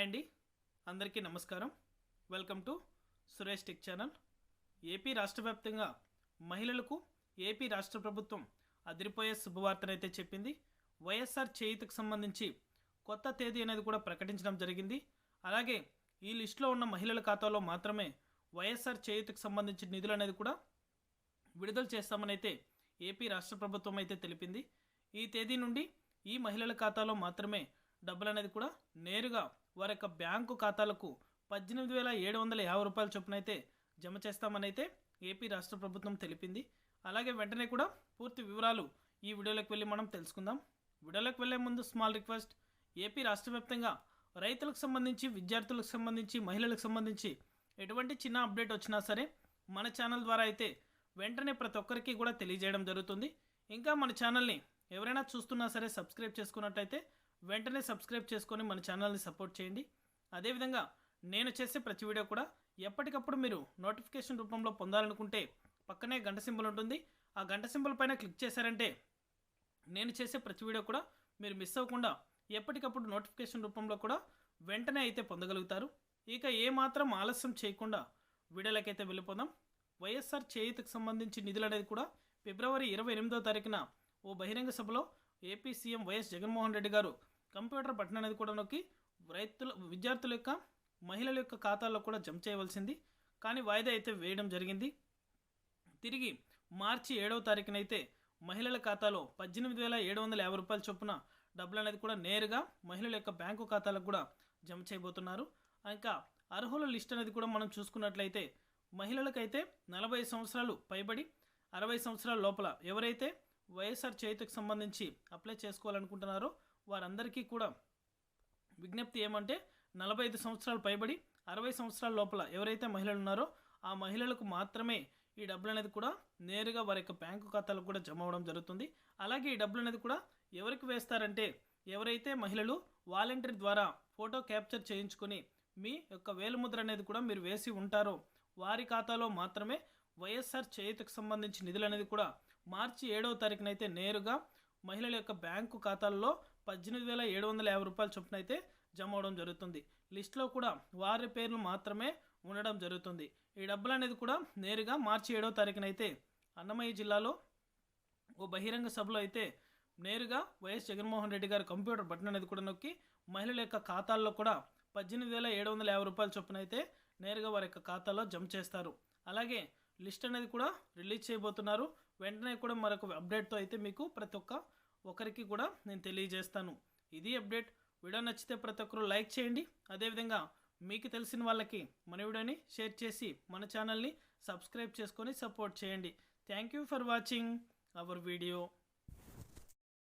Hi అండి, అందరికీ నమస్కారం. Welcome to Suresh tech channel. AP రాష్ట్ర వ్యాప్తంగా మహిళలకు ఏపీ రాష్ట్ర ప్రభుత్వం అదిరిపోయే శుభవార్తనైతే చెప్పింది. వైఎస్ఆర్ చేయూతకు సంబంధించి కొత్త తేదీ అనేది కూడా ప్రకటించడం జరిగింది. అలాగే ఈ లిస్టులో ఉన్న మహిళల ఖాతాలో మాత్రమే వైఎస్ఆర్ చేయూతకు సంబంధించిన నిధులు అనేది కూడా విడుదల చేస్తామని అయితే ఏపీ రాష్ట్ర ప్రభుత్వం అయితే తెలిపింది. ఈ తేదీ నుండి ఈ మహిళల ఖాతాలో మాత్రమే డబ్బులు అనేది కూడా నేరుగా వారి యొక్క బ్యాంకు ఖాతాలకు 18,750 రూపాయల చొప్పున అయితే జమ చేస్తామని అయితే ఏపీ రాష్ట్ర ప్రభుత్వం తెలిపింది. అలాగే వెంటనే కూడా పూర్తి వివరాలు ఈ వీడియోలోకి వెళ్ళి మనం తెలుసుకుందాం. వీడియోలోకి వెళ్ళే ముందు స్మాల్ రిక్వెస్ట్, ఏపీ రాష్ట్ర వ్యాప్తంగా రైతులకు సంబంధించి, విద్యార్థులకు సంబంధించి, మహిళలకు సంబంధించి ఎటువంటి చిన్న అప్డేట్ వచ్చినా సరే మన ఛానల్ ద్వారా అయితే వెంటనే ప్రతి ఒక్కరికి కూడా తెలియజేయడం జరుగుతుంది. ఇంకా మన ఛానల్ని ఎవరైనా చూస్తున్నా సరే సబ్స్క్రైబ్ చేసుకున్నట్టయితే వెంటనే సబ్స్క్రైబ్ చేసుకొని మన ఛానల్ని సపోర్ట్ చేయండి. అదేవిధంగా నేను చేసే ప్రతి వీడియో కూడా ఎప్పటికప్పుడు మీరు నోటిఫికేషన్ రూపంలో పొందాలనుకుంటే పక్కనే గంట సింబల్ ఉంటుంది. ఆ గంట సింబల్ పైన క్లిక్ చేశారంటే నేను చేసే ప్రతి వీడియో కూడా మీరు మిస్ అవ్వకుండా ఎప్పటికప్పుడు నోటిఫికేషన్ రూపంలో కూడా వెంటనే అయితే పొందగలుగుతారు. ఇక ఏమాత్రం ఆలస్యం చేయకుండా వీడియోలకైతే వెళ్ళిపోదాం. వైఎస్ఆర్ చేయూతకు సంబంధించి నిధులు అనేది కూడా ఫిబ్రవరి 28వ తారీఖున ఓ బహిరంగ సభలో AP CM YS Jaganmohan Reddy గారు కంప్యూటర్ బటన్ అనేది కూడా నొక్కి విద్యార్థుల యొక్క, మహిళల యొక్క ఖాతాల్లో కూడా జమ చేయవలసింది. కానీ వాయిదా అయితే వేయడం జరిగింది. తిరిగి మార్చి 7వ తారీఖున అయితే మహిళల ఖాతాలో 18,750 రూపాయల చొప్పున డబ్బులు అనేది కూడా నేరుగా మహిళల యొక్క బ్యాంకు ఖాతాలకు కూడా జమ చేయబోతున్నారు. ఇంకా అర్హుల లిస్ట్ అనేది కూడా మనం చూసుకున్నట్లయితే మహిళలకైతే 40 సంవత్సరాలు పైబడి 60 సంవత్సరాల లోపల ఎవరైతే వైఎస్ఆర్ చేయూతకు సంబంధించి అప్లై చేసుకోవాలనుకుంటున్నారో వారందరికీ కూడా విజ్ఞప్తి ఏమంటే 45 సంవత్సరాలు పైబడి 60 సంవత్సరాల లోపల ఎవరైతే మహిళలు ఉన్నారో ఆ మహిళలకు మాత్రమే ఈ డబ్బులు అనేది కూడా నేరుగా వారి యొక్క బ్యాంకు ఖాతాలకు కూడా జమ అవ్వడం జరుగుతుంది. అలాగే ఈ డబ్బులు అనేది కూడా ఎవరికి వేస్తారంటే ఎవరైతే మహిళలు వాలంటీర్ ద్వారా ఫోటో క్యాప్చర్ చేయించుకొని మీ యొక్క వేలిముద్ర అనేది కూడా మీరు వేసి ఉంటారో వారి ఖాతాలో మాత్రమే వైఎస్ఆర్ చేయూతకు సంబంధించి నిధులు అనేది కూడా మార్చి 7వ తారీఖున అయితే నేరుగా మహిళల యొక్క బ్యాంకు ఖాతాల్లో 18,750 రూపాయల చొప్పున అయితే జమ అవడం జరుగుతుంది. లిస్టులో కూడా వారి పేర్లు మాత్రమే ఉండడం జరుగుతుంది. ఈ డబ్బులు అనేది కూడా నేరుగా మార్చి 7వ తారీఖున అయితే అన్నమయ్య జిల్లాలో ఓ బహిరంగ సభలో అయితే నేరుగా వైఎస్ జగన్మోహన్ రెడ్డి గారు కంప్యూటర్ బటన్ అనేది కూడా నొక్కి మహిళల యొక్క ఖాతాల్లో కూడా 18,750 రూపాయల చొప్పున అయితే నేరుగా వారి యొక్క ఖాతాలో జమ చేస్తారు. అలాగే లిస్ట్ అనేది కూడా రిలీజ్ చేయబోతున్నారు. వెంటనే కూడా మరొక అప్డేట్తో అయితే మీకు ప్రతి ఒక్కరికి కూడా నేను తెలియజేస్తాను. ఇది అప్డేట్. వీడియో నచ్చితే ప్రతి ఒక్కరు లైక్ చేయండి. అదేవిధంగా మీకు తెలిసిన వాళ్ళకి మన వీడియోని షేర్ చేసి మన ఛానల్ని సబ్స్క్రైబ్ చేసుకొని సపోర్ట్ చేయండి. Thank you for watching our video.